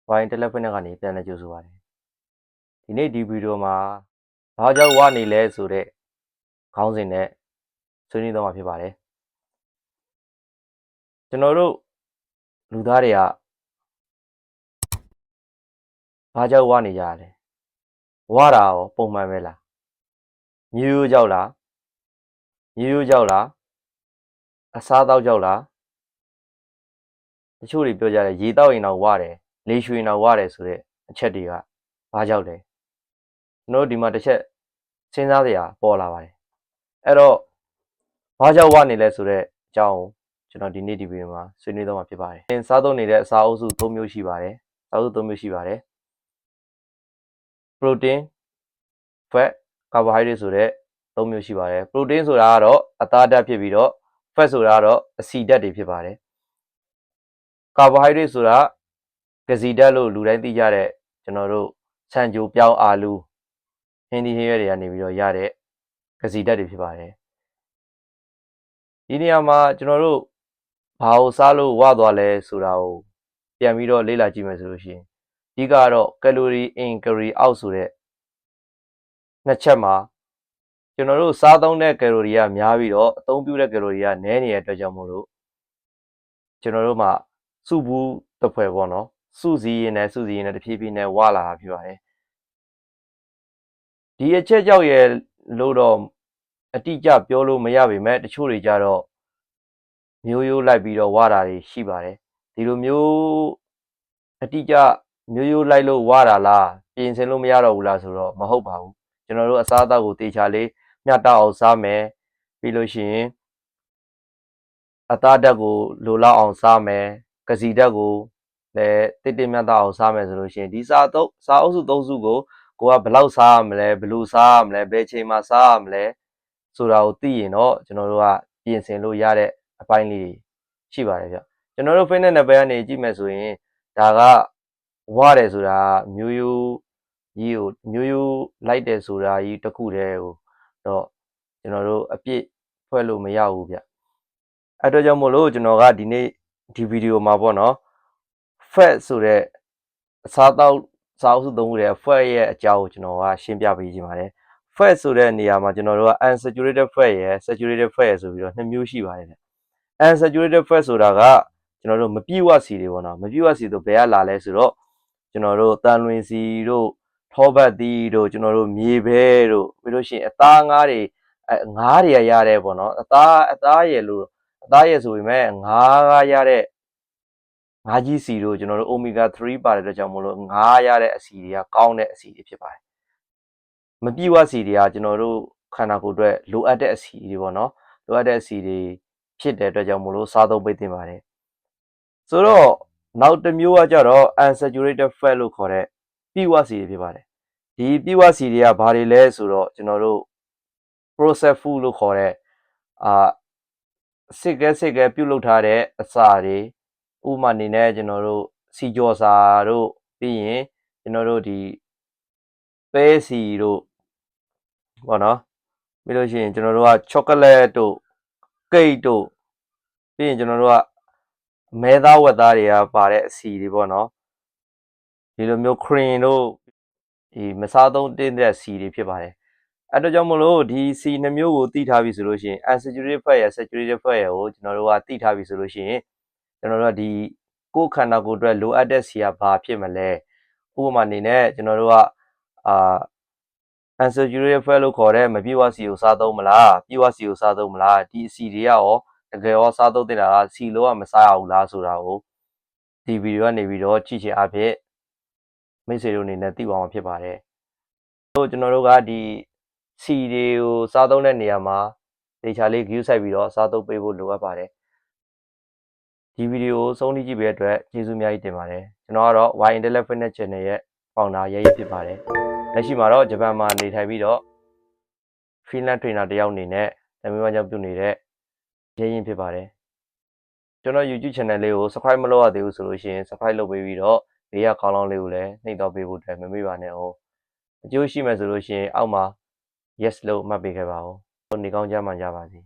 ဝိုင်းတယ်လီဖုန်းနဲ့ကနေပြန်လဲကြိုဆိုပါတယ်ဒီနေ့ဒီဗီဒီယိုမှာဘာကြောင့်ဝနေလဲဆိုတဲ့ခေါင်းစဉ်နဲ့ဆွေးနွေးတော့မှာဖြစ်ပါတယ်ကျွန်တော်တို့လူသားတွေကဘာကြောင့်ဝနေကြရလဲဝတာရောပုံမှန်ပဲလားမျိုးရိုးကြောက်လားမျိုးရိုးကြောက်လားအစားတောက်ကြောက်လားတချို့တွေပြောကြတယ်ရေတောက်ရင်တော့ဝတယ်လေရွှေတော့ဝတယ်ဆိုတဲ့အချက်တွေကဘာကြောက်လဲကျွန်တော်တို့ဒီမှာတစ်ချက်စဉ်းစားစရာပေါ်လာပါတယ်အဲ့တော့ဘာကြောင့်ဝနေလဲဆိုတဲ့အကြောင်းကိုကျွန်တော်ဒီနေ့ဒီဗီဒီယိုမှာဆွေးနွေးတော့မှာဖြစ်ပါတယ်။စားသုံးနေတဲ့အစာအုပ်စု၃မျိုးရှိပါတယ်။စာအုပ်စု၃မျိုးရှိပါတယ်။ protein, fat, carbohydrate ဆိုတဲ့၃မျိုးရှိပါတယ်။ protein ဆိုတာကတော့အသားဓာတ်ဖြစ်ပြီးတော့ fat ဆိုတာကတော့အဆီဓာတ်တွေဖြစ်ပါတယ်။ carbohydrate ဆိုတာကစီဓာတ်လို့လူတိုင်းသိကြတဲ့ကျွန်တော်တို့ဆန်ကြိုပြောင်းအာလူးဟင်းသီးဟင်းရွက်တွေကနေပြီးတော့ရတဲ့ကစီဓာတ်တွေဖြစ်ပါတယ်။ဒီနေရာမှာကျွန်တော်တို့ဘာကိုစားလို့ဝသွားလဲဆိုတာကိုပြန်ပြီးတော့လေ့လာကြည့်မယ်ဆိုလို့ရှိရင်အဓိကတော့ calorie in calorie out ဆိုတဲ့နှစ်ချက်မှာကျွန်တော်တို့စားသုံးတဲ့ calorie ကများပြီးတော့အသုံးပြုတဲ့ calorie ကနည်းနေတဲ့အတွက်ကြောင့်မို့လို့ကျွန်တော်တို့မှာစုဘူးတစ်ဖွဲ့ပေါ့နော်စုစည်းရင်းနဲ့တဖြည်းဖြည်းနဲ့ဝလာတာဖြစ်ပါတယ်ဒီအချက်ကြောင့်ရလို့တော့အတိအကျပြောလို့မရပေမဲ့တချို့တွေကြတော့မျိုးရိုးလိုက်ပြီးတော့ဝတာတွေရှိပါတယ်ဒီလိုမျိုးအတိအကျမျိုးရိုးလိုက်လို့ဝတာလားပြင်ဆင်လို့မရတော့ဘူးလားဆိုတော့မဟုတ်ပါဘူးကျွန်တော်တို့အစားအသောက်ကိုတေချာလေးမျှတအောင်စားမယ်ပြီးလို့ရှိရင်အသားဓာတ်ကိုလိုလောက်အောင်စားမယ်ကစီဓာတ်ကိုလည်းတိမျှတအောင်စားမယ်ဆိုလို့ရှိရင်ဒီစာအုပ်စု၃စုကိုကဘယ်လောက်စားရမလဲဘယ်လိုစားရမလဲဘယ်ချိန်မှာစားရမလဲဆိုတာကိုသိရင်တော့ကျွန်တော်တို့ကပြင်ဆင်လို့ရတဲ့အပိုင်းလေးရှိပါတယ်ဗျကျွန်တော်တို့ fitness နယ်ပယ်ကနေကြည့်မယ်ဆိုရင်ဒါကဝတယ်ဆိုတာမျိုးရိုးကြီးကိုမျိုးရိုးလိုက်တယ်ဆိုတာကြီးတစ်ခုတည်းကိုတော့ကျွန်တော်တို့အပြစ်ဖွဲ့လို့မရဘူးဗျအဲ့တော့ကြောင့်မို့လို့ကျွန်တော်ကဒီနေ့ဒီဗီဒီယိုမှာပေါ့နော် fat ဆိုတဲ့အစားအသောက်စာအုပ်စု၃ခုရဲ့ fat ရဲ့အကြောင်းကိုကျွန်တော်ကရှင်းပြပေးခြင်းပါတယ် fat ဆိုတဲ့နေရာမှာကျွန်တော်တို့က unsaturated fat ရယ် saturated fat ရယ်ဆိုပြီးတော့နှစ်မျိုးရှိပါတယ်ဗျ unsaturated fat ဆိုတာကကျွန်တော်တို့မပြည့်ဝစီတွေပေါ့နော်မပြည့်ဝစီဆိုဘယ်ကလာလဲဆိုတော့ကျွန်တော်တို့တန်လွင်စီတို့ထောပတ်သီးတို့ကျွန်တော်တို့မြေဘဲတို့ပြီးလို့ရှိရင်အသားငါးတွေငါးတွေရတဲ့ပေါ့နော်အသားရယ်လို့အသားရယ်ဆိုပေမဲ့ငါးကရတဲ့ငါးကြီးစီတို့ကျွန်တော်တို့ omega 3ပါတယ်တဲ့ကြောင့်မလို့ငါးရတဲ့အစီတွေကကောင်းတဲ့အစီတွေဖြစ်ပါတယ်မပြည့်ဝစီတွေကကျွန်တော်တို့ခန္ဓာကိုယ်အတွက်လိုအပ်တဲ့အစီတွေပေါ့နော်လိုအပ်တဲ့အစီတွေဖြစ်တဲ့အတွက်ကြောင့်မလို့စားသုံးပေးသင့်ပါတယ်ဆိုတော့နောက်တစ်မျိုးကကြတော့ unsaturated fat လို့ခေါ်တဲ့ပြည့်ဝစီတွေဖြစ်ပါတယ်ဒီပြည့်ဝစီတွေကဘာတွေလဲဆိုတော့ကျွန်တော်တို့ processed food လို့ခေါ်တဲ့စစ်ကဲပြုတ်လုထားတဲ့အစာတွေဥပမာအနေနဲ့ကျွန်တော်တို့စီကြော်စာတို့ပြီးရင်ကျွန်တော်တို့ဒီပဲစီတို့ပေါ့နော်ပြီးလို့ရှိရင်ကျွန်တော်တို့ကချောကလက်တို့ကိတ်တို့ပြီးရင်ကျွန်တော်တို့ကမဲသားဝက်သားတွေကပါတဲ့အစီတွေပေါ့နော်ဒီလိုမျိုး cream တို့ဒီမစားသုံးတဲ့စီတွေဖြစ်ပါတယ်အဲ့တော့ကြောင့်မလို့ဒီစီနှမျိုးကိုသိထားပြီဆိုလို့ရှိရင် unsaturated fat ရယ် saturated fat ရယ်ကိုကျွန်တော်တို့ကသိထားပြီဆိုလို့ရှိရင်ကျွန်တော်တို့ကဒီကိုယ်ခန္ဓာကိုယ်အတွက်လိုအပ်တဲ့စီကဘာဖြစ်မလဲဥပမာအနေနဲ့ကျွန်တော်တို့ကunsaturated fat လို့ခေါ်တဲ့မပြည့်ဝစီကိုစားသုံးမလားပြည့်ဝစီကိုစားသုံးမလားဒီအစီတွေကရောတကယ်ရောစားသုံးတဲ့တာကစီလို့ကမစားရဘူးလားဆိုတာကိုဒီဗီဒီယိုကနေပြီးတော့ကြည့်ချင်အဖြစ်မိတ်ဆွေတို့အနေနဲ့သိပါမှာဖြစ်ပါတယ်ကျွန်တော်တို့ကဒီစီတွေကိုစားသုံးတဲ့နေရာမှာတေချာလေး view ဆိုင်ပြီးတော့စားသုံးပေးဖို့လိုအပ်ပါတယ်ဒီဗီဒီယိုကိုဆုံးဖြတ်ကြည့်ပေးတဲ့အတွက်ကျေးဇူးအများကြီးတင်ပါတယ်ကျွန်တော်ကတော့ Y Intellect Fitness Channel ရဲ့ founder ရဲရဲဖြစ်ပါတယ်လက်ရှိမှာတော့ဂျပန်မှာနေထိုင်ပြီးတော့ freelance trainer တယောက်အနေနဲ့တမင်မကြောင့်ပြုနေတဲ့ရဲရင်ဖြစ်ပါတယ်ကျွန်တော် YouTube channel လေးကို subscribe မလုပ်ရသေးဘူးဆိုလို့ရှိရင် subscribe လုပ်ပေးပြီးတော့ဘေးကခေါင်းလောင်းလေးကိုလည်းနှိပ်တော့ပေးဖို့အတွက်မမေ့ပါနဲ့အောင်အကျိုးရှိမယ်ဆိုလို့ရှိရင်အောက်မှာ yes လို့မှတ်ပေးခဲ့ပါဦးနေကောင်းကြမှာကြပါစေ